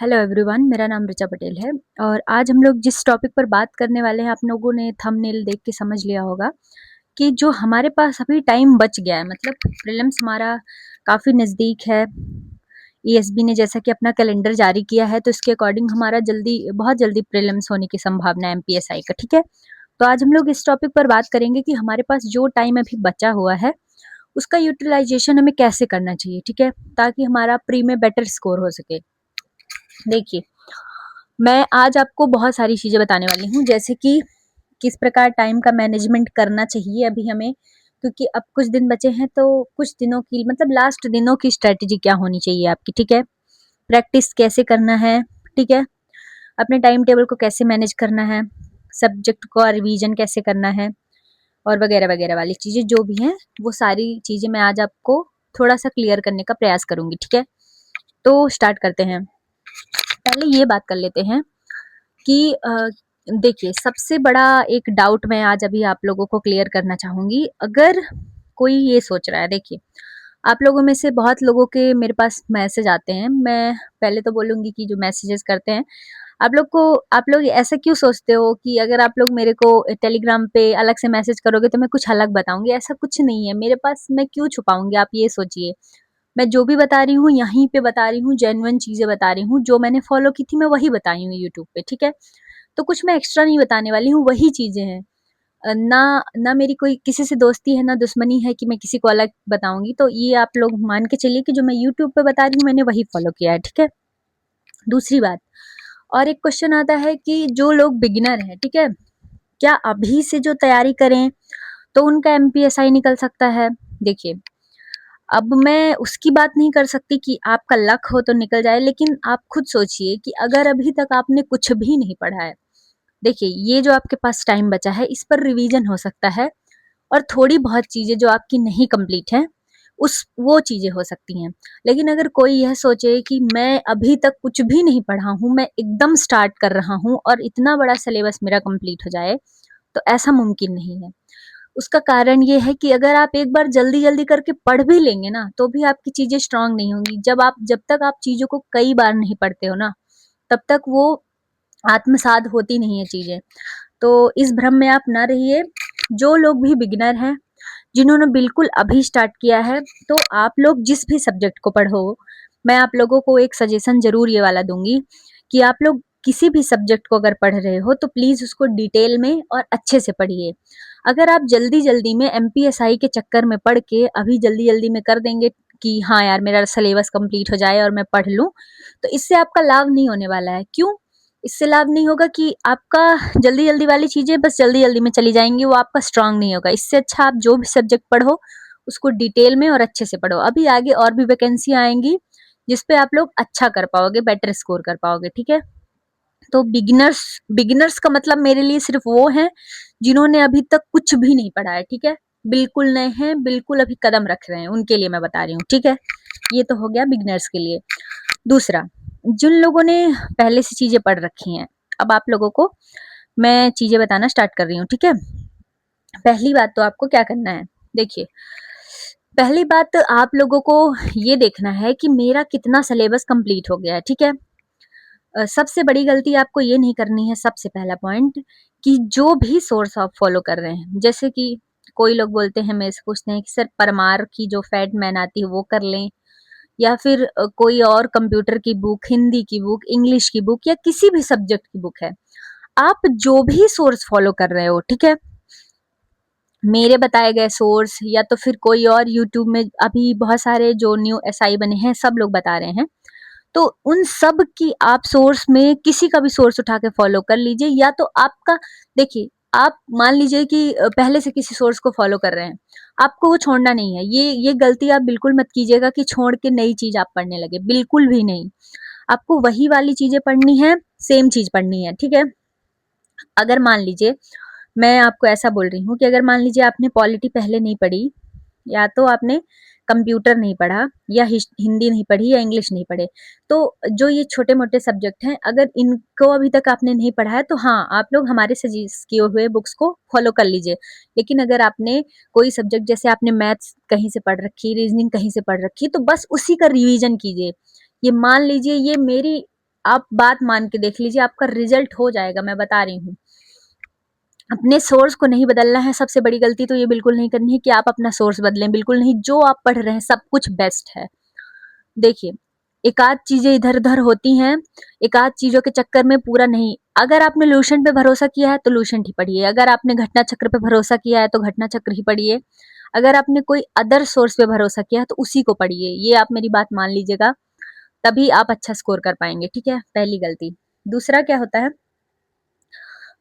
Hello everyone, मेरा नाम ऋचा पटेल है और आज हम लोग जिस टॉपिक पर बात करने वाले हैं, आप लोगों ने थंबनेल देख के समझ लिया होगा कि जो हमारे पास अभी टाइम बच गया है, मतलब प्रीलिम्स हमारा काफ़ी नज़दीक है। ईएसबी ने जैसा कि अपना कैलेंडर जारी किया है, तो इसके अकॉर्डिंग हमारा बहुत जल्दी प्रीलिम्स होने की संभावना है एमपीएसआई का। ठीक है, तो आज हम लोग इस टॉपिक पर बात करेंगे कि हमारे पास जो टाइम अभी बचा हुआ है उसका यूटिलाइजेशन हमें कैसे करना चाहिए। ठीक है, ताकि हमारा प्री में बेटर स्कोर हो सके। देखिए, मैं आज आपको बहुत सारी चीज़ें बताने वाली हूँ, जैसे कि किस प्रकार टाइम का मैनेजमेंट करना चाहिए अभी हमें, क्योंकि अब कुछ दिन बचे हैं, तो कुछ दिनों की मतलब लास्ट दिनों की स्ट्रेटजी क्या होनी चाहिए आपकी। ठीक है, प्रैक्टिस कैसे करना है, ठीक है, अपने टाइम टेबल को कैसे मैनेज करना है, सब्जेक्ट को रिवीजन कैसे करना है और वगैरह वगैरह वाली चीज़ें जो भी हैं, वो सारी चीज़ें मैं आज आपको थोड़ा सा क्लियर करने का प्रयास करूँगी। ठीक है, तो स्टार्ट करते हैं। पहले ये बात कर लेते हैं कि देखिए, सबसे बड़ा एक डाउट मैं आज अभी आप लोगों को क्लियर करना चाहूँगी। अगर कोई ये सोच रहा है, देखिए, आप लोगों में से बहुत लोगों के मेरे पास मैसेज आते हैं। मैं पहले तो बोलूँगी कि जो मैसेजेस करते हैं, आप लोग ऐसा क्यों सोचते हो कि अगर आप लोग मेरे को टेलीग्राम पे अलग से मैसेज करोगे तो मैं कुछ अलग बताऊँगी? ऐसा कुछ नहीं है। मेरे पास मैं क्यों छुपाऊँगी, आप ये सोचिए। मैं जो भी बता रही हूँ, यहीं पे बता रही हूँ, जेन्युइन चीज़ें बता रही हूँ। जो मैंने फॉलो की थी, मैं वही बताई हूँ यूट्यूब पे। ठीक है? तो कुछ मैं एक्स्ट्रा नहीं बताने वाली हूँ, वही चीज़ें हैं। ना ना मेरी कोई किसी से दोस्ती है, ना दुश्मनी है कि मैं किसी को अलग बताऊँगी। तो ये आप लोग मान के चलिए कि जो मैं यूट्यूब पे बता रही हूँ, मैंने वही फॉलो किया है। ठीक है? दूसरी बात, और एक क्वेश्चन आता है कि जो लोग बिगिनर हैं, ठीक है? क्या अभी से जो तैयारी करें, तो उनका एमपीएसआई निकल सकता है? देखिए, अब मैं उसकी बात नहीं कर सकती कि आपका लक हो तो निकल जाए, लेकिन आप खुद सोचिए कि अगर अभी तक आपने कुछ भी नहीं पढ़ा है, देखिए, ये जो आपके पास टाइम बचा है, इस पर रिवीजन हो सकता है और थोड़ी बहुत चीज़ें जो आपकी नहीं कंप्लीट हैं, वो चीज़ें हो सकती हैं। लेकिन अगर कोई यह सोचे कि मैं अभी तक कुछ भी नहीं पढ़ा हूँ, मैं एकदम स्टार्ट कर रहा हूँ और इतना बड़ा सिलेबस मेरा कंप्लीट हो जाए, तो ऐसा मुमकिन नहीं है। उसका कारण ये है कि अगर आप एक बार जल्दी-जल्दी करके पढ़ भी लेंगे ना, तो भी आपकी चीज़ें स्ट्रॉन्ग नहीं होंगी। जब तक आप चीज़ों को कई बार नहीं पढ़ते हो ना, तब तक वो आत्मसात होती नहीं है चीज़ें। तो इस भ्रम में आप ना रहिए। जो लोग भी बिगिनर हैं, जिन्होंने बिल्कुल अभी स्टार्ट किया है, तो आप लोग जिस भी सब्जेक्ट को पढ़ो, मैं आप लोगों को एक सजेशन ज़रूर ये वाला दूँगी कि आप लोग किसी भी सब्जेक्ट को अगर पढ़ रहे हो, तो प्लीज़ उसको डिटेल में और अच्छे से पढ़िए। अगर आप जल्दी-जल्दी में एमपीएसआई के चक्कर में पढ़ के अभी जल्दी-जल्दी में कर देंगे कि हाँ यार, मेरा सिलेबस कंप्लीट हो जाए और मैं पढ़ लूँ, तो इससे आपका लाभ नहीं होने वाला है। क्यों? इससे लाभ नहीं होगा कि आपका जल्दी-जल्दी वाली चीज़ें बस जल्दी-जल्दी में चली जाएँगी, वो आपका स्ट्रॉन्ग नहीं होगा। इससे अच्छा आप जो भी सब्जेक्ट पढ़ो, उसको डिटेल में और अच्छे से पढ़ो। अभी आगे और भी वैकेंसी आएँगी, जिस पे आप लोग अच्छा कर पाओगे, बेटर स्कोर कर पाओगे, ठीक है? तो बिगिनर्स बिगिनर्स का मतलब मेरे लिए सिर्फ वो हैं, जिन्होंने अभी तक कुछ भी नहीं पढ़ा है, ठीक है? बिल्कुल नए हैं, बिल्कुल अभी कदम रख रहे हैं, उनके लिए मैं बता रही हूँ, ठीक है? ये तो हो गया बिगिनर्स के लिए। दूसरा, जिन लोगों ने पहले से चीज़ें पढ़ रखी हैं, अब आप लोगों को मैं चीज़ें बताना स्टार्ट कर रही हूँ, ठीक है? पहली बात तो आपको क्या करना है, देखिए, पहली बात आप लोगों को ये देखना है कि मेरा कितना सिलेबस कंप्लीट हो गया है, ठीक है? सबसे बड़ी गलती आपको ये नहीं करनी है, सबसे पहला पॉइंट, कि जो भी सोर्स आप फॉलो कर रहे हैं, जैसे कि कोई लोग बोलते हैं, मेरे से पूछते हैं कि सर परमार की जो फैट मैन आती है वो कर लें, या फिर कोई और कंप्यूटर की बुक, हिंदी की बुक, इंग्लिश की बुक या किसी भी सब्जेक्ट की बुक है। आप जो भी सोर्स फॉलो कर रहे हो, ठीक है, मेरे बताए गए सोर्स या तो फिर कोई और, यूट्यूब में अभी बहुत सारे जो न्यू एसआई बने हैं, सब लोग बता रहे हैं, तो उन सब की आप सोर्स में किसी का भी सोर्स उठा के फॉलो कर लीजिए। या तो आपका, देखिए, आप मान लीजिए कि पहले से किसी सोर्स को फॉलो कर रहे हैं, आपको वो छोड़ना नहीं है। ये गलती आप बिल्कुल मत कीजिएगा कि छोड़ के नई चीज आप पढ़ने लगे, बिल्कुल भी नहीं। आपको वही वाली चीजें पढ़नी है, सेम चीज पढ़नी है, ठीक है? अगर मान लीजिए, मैं आपको ऐसा बोल रही हूँ कि अगर मान लीजिए आपने पॉलिटी पहले नहीं पढ़ी, या तो आपने कंप्यूटर नहीं पढ़ा, या हिंदी नहीं पढ़ी, या इंग्लिश नहीं पढ़े, तो जो ये छोटे मोटे सब्जेक्ट हैं, अगर इनको अभी तक आपने नहीं पढ़ा है, तो हाँ, आप लोग हमारे सजेस्ट किए हुए बुक्स को फॉलो कर लीजिए। लेकिन अगर आपने कोई सब्जेक्ट, जैसे आपने मैथ्स कहीं से पढ़ रखी, रीजनिंग कहीं से पढ़ रखी, तो बस उसी का रिवीजन कीजिए। ये मान लीजिए, ये मेरी आप बात मान के देख लीजिए, आपका रिजल्ट हो जाएगा, मैं बता रही हूँ। अपने सोर्स को नहीं बदलना है। सबसे बड़ी गलती तो ये बिल्कुल नहीं करनी है कि आप अपना सोर्स बदलें, बिल्कुल नहीं। जो आप पढ़ रहे हैं सब कुछ बेस्ट है। देखिए, एक आध चीजें इधर उधर होती हैं, एक आध चीजों के चक्कर में पूरा नहीं। अगर आपने लूसेंट पे भरोसा किया है तो लूसेंट ही पढ़िए, अगर आपने घटना चक्र पे भरोसा किया है तो घटना चक्र ही पढ़िए, अगर आपने कोई अदर सोर्स पे भरोसा किया है तो उसी को पढ़िए। ये आप मेरी बात मान लीजिएगा, तभी आप अच्छा स्कोर कर पाएंगे। ठीक है, पहली गलती। दूसरा क्या होता है,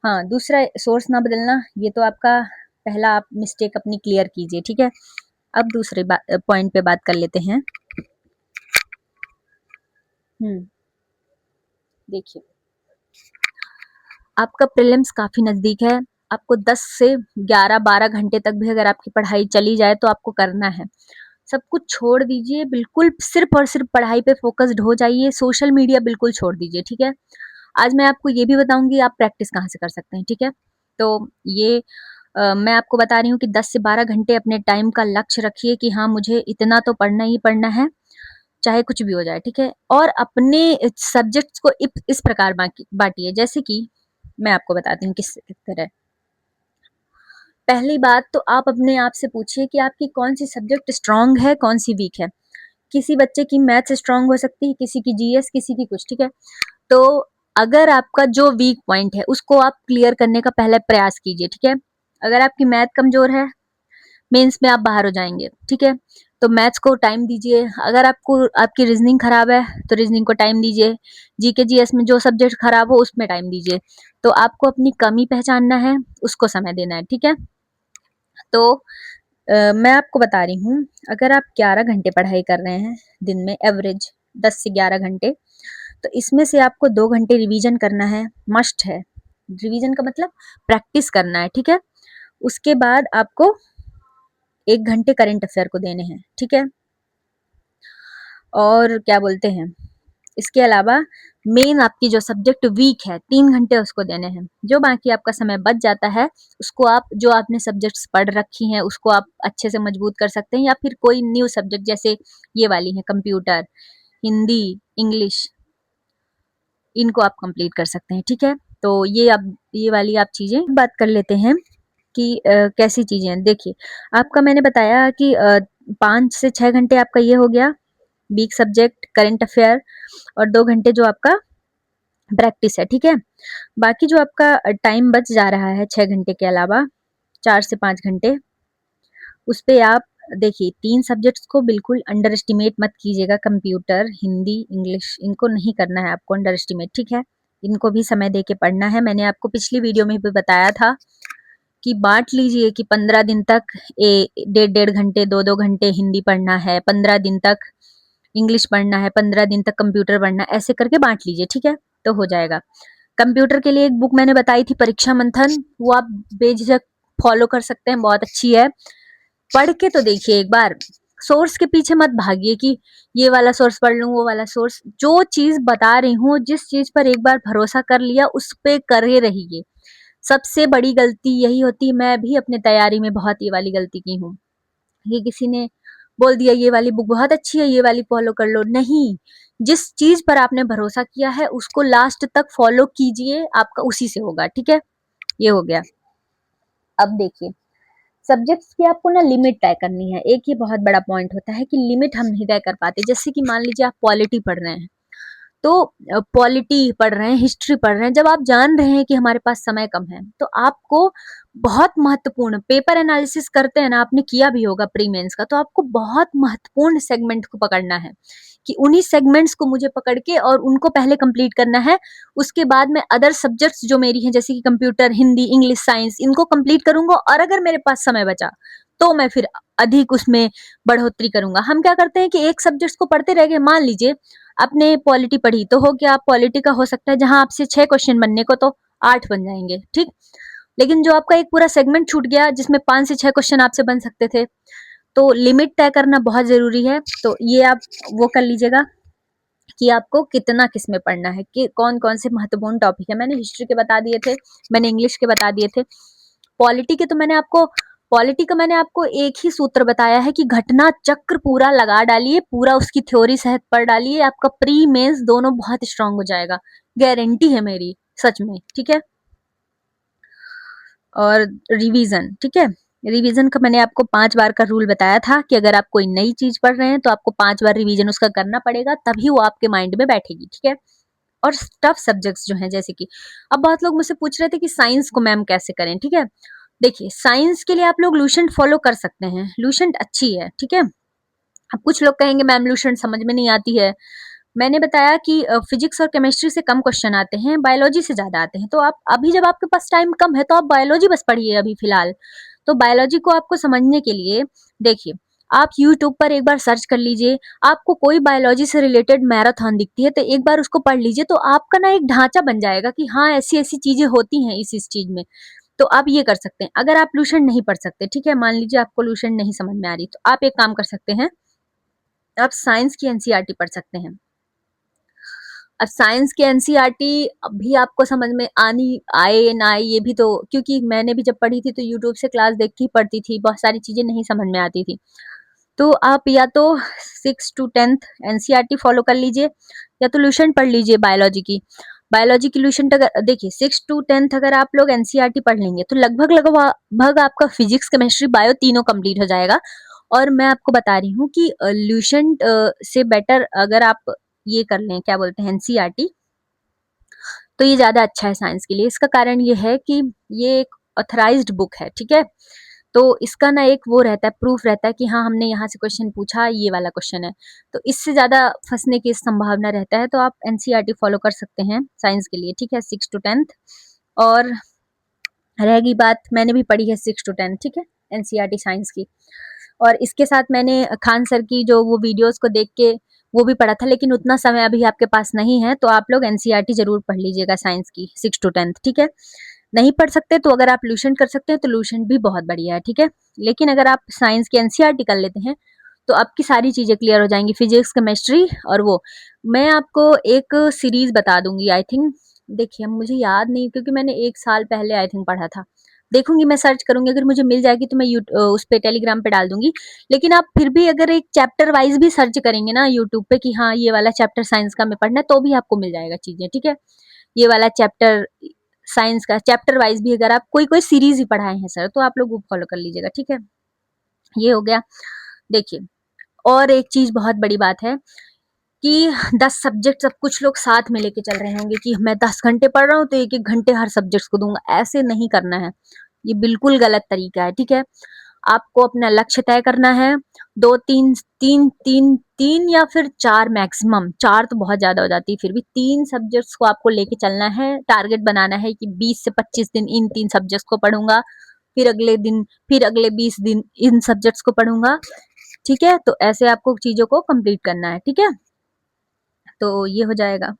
हाँ, दूसरा सोर्स ना बदलना, ये तो आपका पहला आप मिस्टेक अपनी क्लियर कीजिए। ठीक है, अब दूसरे पॉइंट पे बात कर लेते हैं। देखिए, आपका प्रीलिम्स काफी नजदीक है। आपको 10 से 11-12 घंटे तक भी अगर आपकी पढ़ाई चली जाए तो आपको करना है। सब कुछ छोड़ दीजिए, बिल्कुल सिर्फ और सिर्फ पढ़ाई पे फोकस्ड हो जाइए। सोशल मीडिया बिल्कुल छोड़ दीजिए। ठीक है, आज मैं आपको ये भी बताऊंगी आप प्रैक्टिस कहाँ से कर सकते हैं। ठीक है, तो ये मैं आपको बता रही हूँ कि 10 से 12 घंटे अपने टाइम का लक्ष्य रखिए कि हाँ, मुझे इतना तो पढ़ना ही पढ़ना है, चाहे कुछ भी हो जाए। ठीक है, और अपने सब्जेक्ट्स को इस प्रकार बांटिए, जैसे कि मैं आपको बताती हूँ किस तरह। पहली बात तो आप अपने आप से पूछिए कि आपकी कौन सी सब्जेक्ट स्ट्रांग है, कौन सी वीक है। किसी बच्चे की मैथ्स स्ट्रांग हो सकती है, किसी की जीएस, किसी की कुछ। ठीक है, तो अगर आपका जो वीक पॉइंट है उसको आप क्लियर करने का पहले प्रयास कीजिए। ठीक है, अगर आपकी मैथ कमजोर है, मेंस में आप बाहर हो जाएंगे। ठीक है, तो मैथ्स को टाइम दीजिए। अगर आपको आपकी रीजनिंग खराब है तो रीजनिंग को टाइम दीजिए। जीके जीएस में जो सब्जेक्ट खराब हो उसमें टाइम दीजिए। तो आपको अपनी कमी पहचानना है, उसको समय देना है। ठीक है, तो मैं आपको बता रही हूँ, अगर आप 11 घंटे पढ़ाई कर रहे हैं दिन में, एवरेज 10 से 11 घंटे, तो इसमें से आपको 2 घंटे रिवीजन करना है, मस्ट है। रिवीजन का मतलब प्रैक्टिस करना है। ठीक है, उसके बाद आपको 1 घंटे करंट अफेयर को देने हैं। ठीक है, और क्या बोलते हैं, इसके अलावा मेन आपकी जो सब्जेक्ट वीक है 3 घंटे उसको देने हैं। जो बाकी आपका समय बच जाता है उसको आप, जो आपने सब्जेक्ट्स पढ़ रखी हैं उसको आप अच्छे से मजबूत कर सकते हैं, या फिर कोई न्यू सब्जेक्ट जैसे ये वाली है कंप्यूटर, हिंदी, इंग्लिश, इनको आप कंप्लीट कर सकते हैं। ठीक है, तो ये अब ये वाली आप चीजें बात कर लेते हैं कि कैसी चीजें हैं। देखिए, आपका मैंने बताया कि 5 से 6 घंटे आपका ये हो गया वीक सब्जेक्ट, करंट अफेयर, और 2 घंटे जो आपका प्रैक्टिस है। ठीक है, बाकी जो आपका टाइम बच जा रहा है 6 घंटे के अलावा, 4 से 5 घंटे, उस पे आप देखिए 3 सब्जेक्ट्स को बिल्कुल अंडर एस्टिमेट मत कीजिएगा। कंप्यूटर, हिंदी, इंग्लिश, इनको नहीं करना है आपको अंडर एस्टिमेट। ठीक है, इनको भी समय दे के पढ़ना है। मैंने आपको पिछली वीडियो में भी बताया था कि बांट लीजिए कि 15 दिन तक 1.5-1.5 घंटे, 2-2 घंटे हिंदी पढ़ना है, 15 दिन तक इंग्लिश पढ़ना है, 15 दिन तक कंप्यूटर पढ़ना है, ऐसे करके बांट लीजिए। ठीक है, तो हो जाएगा। कंप्यूटर के लिए एक बुक मैंने बताई थी, परीक्षा मंथन, वो आप बेझिझक फॉलो कर सकते हैं, बहुत अच्छी है। पढ़ के तो देखिए एक बार, सोर्स के पीछे मत भागिए कि ये वाला सोर्स पढ़ लूं, वो वाला सोर्स। जो चीज बता रही हूँ, जिस चीज पर एक बार भरोसा कर लिया उस पे करे रहिए। सबसे बड़ी गलती यही होती है, मैं भी अपने तैयारी में बहुत ये वाली गलती की हूँ। ये किसी ने बोल दिया ये वाली बुक बहुत अच्छी है, ये वाली फॉलो कर लो, नहीं। जिस चीज पर आपने भरोसा किया है उसको लास्ट तक फॉलो कीजिए, आपका उसी से होगा। ठीक है, ये हो गया। अब देखिए, सब्जेक्ट्स की आपको ना लिमिट तय करनी है। एक ये बहुत बड़ा पॉइंट होता है कि लिमिट हम नहीं तय कर पाते। जैसे कि मान लीजिए आप पॉलिटी पढ़ रहे हैं, तो पॉलिटी पढ़ रहे हैं, हिस्ट्री पढ़ रहे हैं, जब आप जान रहे हैं कि हमारे पास समय कम है, तो आपको बहुत महत्वपूर्ण पेपर एनालिसिस करते हैं ना, आपने किया भी होगा प्री मेंस का, तो आपको बहुत महत्वपूर्ण सेगमेंट को पकड़ना है कि उन्हीं सेगमेंट्स को मुझे पकड़ के और उनको पहले कंप्लीट करना है। उसके बाद मैं अदर सब्जेक्ट्स जो मेरी हैं, जैसे कि कंप्यूटर, हिंदी, इंग्लिश, साइंस, इनको कंप्लीट करूंगा, और अगर मेरे पास समय बचा तो मैं फिर अधिक उसमें बढ़ोतरी करूंगा। हम क्या करते हैं कि एक सब्जेक्ट को पढ़ते रह गए। मान लीजिए आपने पॉलिटी पढ़ी, तो हो गया, आप पॉलिटी का हो सकता है जहां आपसे 6 क्वेश्चन बनने को तो 8 बन जाएंगे। ठीक, लेकिन जो आपका एक पूरा सेगमेंट छूट गया जिसमें 5 से 6 क्वेश्चन आपसे बन सकते थे, तो लिमिट तय करना बहुत जरूरी है। तो ये आप वो कर लीजिएगा कि आपको कितना किस में पढ़ना है, कि कौन कौन से महत्वपूर्ण टॉपिक है। मैंने हिस्ट्री के बता दिए थे, मैंने इंग्लिश के बता दिए थे, पॉलिटी के तो मैंने आपको पॉलिटी का मैंने आपको एक ही सूत्र बताया है कि घटना चक्र पूरा लगा डालिए, पूरा उसकी थ्योरी सहित पढ़ डालिए, आपका प्री मेंस दोनों बहुत स्ट्रांग हो जाएगा, गारंटी है मेरी, सच में, ठीक है। और रिवीजन, ठीक है, रिवीजन का मैंने आपको 5 बार का रूल बताया था कि अगर आप कोई नई चीज पढ़ रहे हैं तो आपको 5 बार रिवीजन उसका करना पड़ेगा, तभी वो आपके माइंड में बैठेगी, ठीक है। और टफ सब्जेक्ट्स जो हैं, जैसे कि अब बहुत लोग मुझसे पूछ रहे थे कि साइंस को मैम कैसे करें, ठीक है। देखिए, साइंस के लिए आप लोग लूसेंट फॉलो कर सकते हैं, लूसेंट अच्छी है, ठीक है। अब कुछ लोग कहेंगे मैम लूसेंट समझ में नहीं आती है। मैंने बताया कि फिजिक्स और केमिस्ट्री से कम क्वेश्चन आते हैं, बायोलॉजी से ज्यादा आते हैं, तो आप अभी जब आपके पास टाइम कम है तो आप बायोलॉजी बस पढ़िए अभी फिलहाल। तो बायोलॉजी को आपको समझने के लिए देखिए, आप यूट्यूब पर एक बार सर्च कर लीजिए, आपको कोई बायोलॉजी से रिलेटेड मैराथन दिखती है तो एक बार उसको पढ़ लीजिए, तो आपका ना एक ढांचा बन जाएगा कि हाँ ऐसी ऐसी चीजें होती हैं इस चीज में। तो आप ये कर सकते हैं। अगर आप लूसेंट नहीं पढ़ सकते, ठीक है, मान लीजिए आपको लूसेंट नहीं समझ में आ रही, तो आप एक काम कर सकते हैं, आप साइंस की एनसीईआरटी पढ़ सकते हैं। अब साइंस की एनसीईआरटी भी आपको समझ में आनी आए ना आए, ये भी तो, क्योंकि मैंने भी जब पढ़ी थी तो यूट्यूब से क्लास देख के ही पढ़ती थी, बहुत सारी चीजें नहीं समझ में आती थी। तो आप या तो 6 to 10th एनसीईआरटी फॉलो कर लीजिए, या तो लूसेंट पढ़ लीजिए बायोलॉजी की। बायोलॉजी की लूसेंट अगर देखिए 6 to 10th अगर आप लोग एनसीईआरटी पढ़ लेंगे तो लगभग लगभग आपका फिजिक्स केमिस्ट्री बायो तीनों कंप्लीट हो जाएगा। और मैं आपको बता रही हूँ कि लूसेंट से बेटर अगर आप ये कर लें, क्या बोलते हैं, एनसीईआरटी, तो ये ज्यादा अच्छा है साइंस के लिए। इसका कारण ये है कि ये एक ऑथराइज्ड बुक है, ठीक है। तो इसका ना एक वो रहता है, प्रूफ रहता है कि हाँ हमने यहाँ से क्वेश्चन पूछा, ये वाला क्वेश्चन है, तो इससे ज्यादा फंसने की संभावना रहता है। तो आप एनसीईआरटी फॉलो कर सकते हैं साइंस के लिए, ठीक है, 6 to 10th। और रहेगी बात, मैंने भी पढ़ी है 6 to 10th, ठीक है, एनसीईआरटी साइंस की। और इसके साथ मैंने खान सर की जो वो वीडियोस को देख के वो भी पढ़ा था, लेकिन उतना समय अभी आपके पास नहीं है, तो आप लोग एनसीईआरटी जरूर पढ़ लीजिएगा साइंस की 6 to 10th, ठीक है। नहीं पढ़ सकते तो अगर आप लूसेंट कर सकते हैं तो लूसेंट भी बहुत बढ़िया है, ठीक है। लेकिन अगर आप साइंस की एनसीईआरटी कर लेते हैं तो आपकी सारी चीजें क्लियर हो जाएंगी, फिजिक्स केमिस्ट्री। और वो मैं आपको एक सीरीज बता दूंगी, आई थिंक, देखिए मुझे याद नहीं क्योंकि मैंने 1 साल पहले आई थिंक पढ़ा था, देखूंगी, मैं सर्च करूंगी, अगर मुझे मिल जाएगी तो मैं उस पे टेलीग्राम पे डाल दूंगी। लेकिन आप फिर भी अगर एक चैप्टर वाइज भी सर्च करेंगे ना यूट्यूब पे कि हाँ ये वाला चैप्टर साइंस का मैं पढ़ना है, तो भी आपको मिल जाएगा चीजें, ठीक है। ये वाला चैप्टर साइंस का चैप्टर वाइज भी अगर आप कोई कोई सीरीज ही पढ़ाए हैं सर, तो आप लोग वो फॉलो कर लीजिएगा, ठीक है। ये हो गया। देखिए, और एक चीज बहुत बड़ी बात है कि 10 सब्जेक्ट अब कुछ लोग साथ में लेके चल रहे होंगे कि मैं 10 घंटे पढ़ रहा हूँ तो 1 1 घंटे हर सब्जेक्ट को दूंगा, ऐसे नहीं करना है, ये बिल्कुल गलत तरीका है, ठीक है। आपको अपना लक्ष्य तय करना है, दो तीन तीन तीन तीन या फिर 4, मैक्सिमम 4 तो बहुत ज्यादा हो जाती है, फिर भी 3 सब्जेक्ट्स को आपको लेके चलना है। टारगेट बनाना है कि 20 से 25 दिन इन 3 सब्जेक्ट्स को पढ़ूंगा, फिर अगले दिन, फिर अगले 20 दिन इन सब्जेक्ट्स को पढ़ूंगा, ठीक है। तो ऐसे आपको चीजों को कंप्लीट करना है, ठीक है। तो ये हो जाएगा।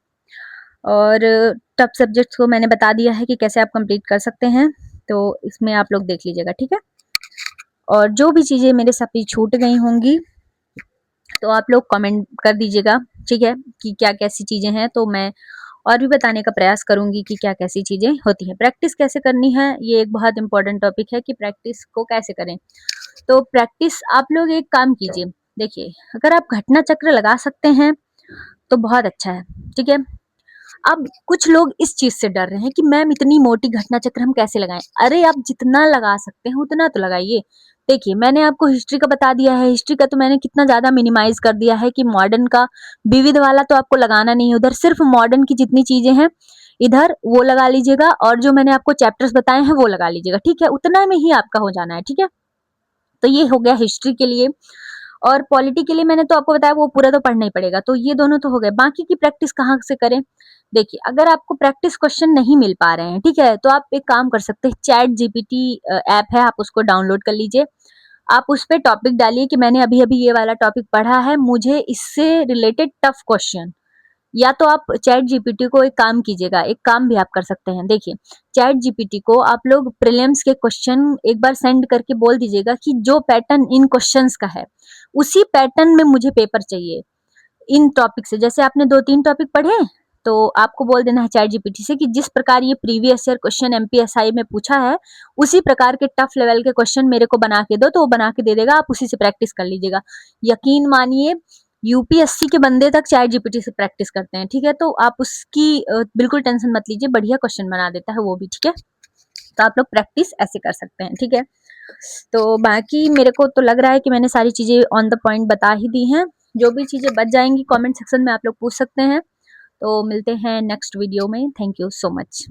और टफ सब्जेक्ट्स को मैंने बता दिया है कि कैसे आप कंप्लीट कर सकते हैं, तो इसमें आप लोग देख लीजिएगा, ठीक है। और जो भी चीजें मेरे साथ भी छूट गई होंगी तो आप लोग कमेंट कर दीजिएगा, ठीक है, कि क्या कैसी चीजें हैं, तो मैं और भी बताने का प्रयास करूंगी कि क्या कैसी चीजें होती हैं। प्रैक्टिस कैसे करनी है, ये एक बहुत इंपॉर्टेंट टॉपिक है कि प्रैक्टिस को कैसे करें। तो प्रैक्टिस आप लोग एक काम कीजिए, देखिए अगर आप घटना चक्र लगा सकते हैं तो बहुत अच्छा है, ठीक है। अब कुछ लोग इस चीज से डर रहे हैं कि मैम इतनी मोटी घटना चक्र हम कैसे लगाएं। अरे आप जितना लगा सकते हैं उतना तो लगाइए। देखिए मैंने आपको हिस्ट्री का बता दिया है, हिस्ट्री का तो मैंने कितना ज्यादा मिनिमाइज कर दिया है कि मॉडर्न का विविध वाला तो आपको लगाना नहीं है, उधर सिर्फ मॉडर्न की जितनी चीजें हैं इधर वो लगा लीजिएगा, और जो मैंने आपको चैप्टर्स बताए हैं वो लगा लीजिएगा, ठीक है। उतना में ही आपका हो जाना है, ठीक है। तो ये हो गया हिस्ट्री के लिए। और पॉलिटी के लिए मैंने तो आपको बताया वो पूरा तो पढ़ना ही पड़ेगा, तो ये दोनों तो हो गए। बाकी की प्रैक्टिस कहाँ से करें, देखिए अगर आपको प्रैक्टिस क्वेश्चन नहीं मिल पा रहे हैं, ठीक है, तो आप एक काम कर सकते हैं, चैट जीपीटी ऐप है, आप उसको डाउनलोड कर लीजिए। आप उस पर टॉपिक डालिए कि मैंने अभी अभी ये वाला टॉपिक पढ़ा है, मुझे इससे रिलेटेड टफ क्वेश्चन। या तो आप चैट जीपीटी को एक काम कीजिएगा, एक काम भी आप कर सकते हैं, देखिए चैट जीपीटी को आप लोग प्रीलिम्स के क्वेश्चन एक बार सेंड करके बोल दीजिएगा कि जो पैटर्न इन क्वेश्चंस का है उसी पैटर्न में मुझे पेपर चाहिए इन टॉपिक से। जैसे आपने 2 3 टॉपिक पढ़े, तो आपको बोल देना है चैट जीपीटी से कि जिस प्रकार ये प्रीवियस ईयर क्वेश्चन एमपीएसआई में पूछा है, उसी प्रकार के टफ लेवल के क्वेश्चन मेरे को बना के दो, तो वो बना के दे देगा, आप उसी से प्रैक्टिस कर लीजिएगा। यकीन मानिए यूपीएससी के बंदे तक चैट जीपीटी से प्रैक्टिस करते हैं, ठीक है। तो आप उसकी बिल्कुल टेंशन मत लीजिए, बढ़िया क्वेश्चन बना देता है वो भी, ठीक है। तो आप लोग प्रैक्टिस ऐसे कर सकते हैं, ठीक है। तो बाकी मेरे को तो लग रहा है कि मैंने सारी चीजें ऑन द पॉइंट बता ही दी हैं। जो भी चीजें बच जाएंगी कमेंट सेक्शन में आप लोग पूछ सकते हैं। तो मिलते हैं नेक्स्ट वीडियो में। Thank you so much.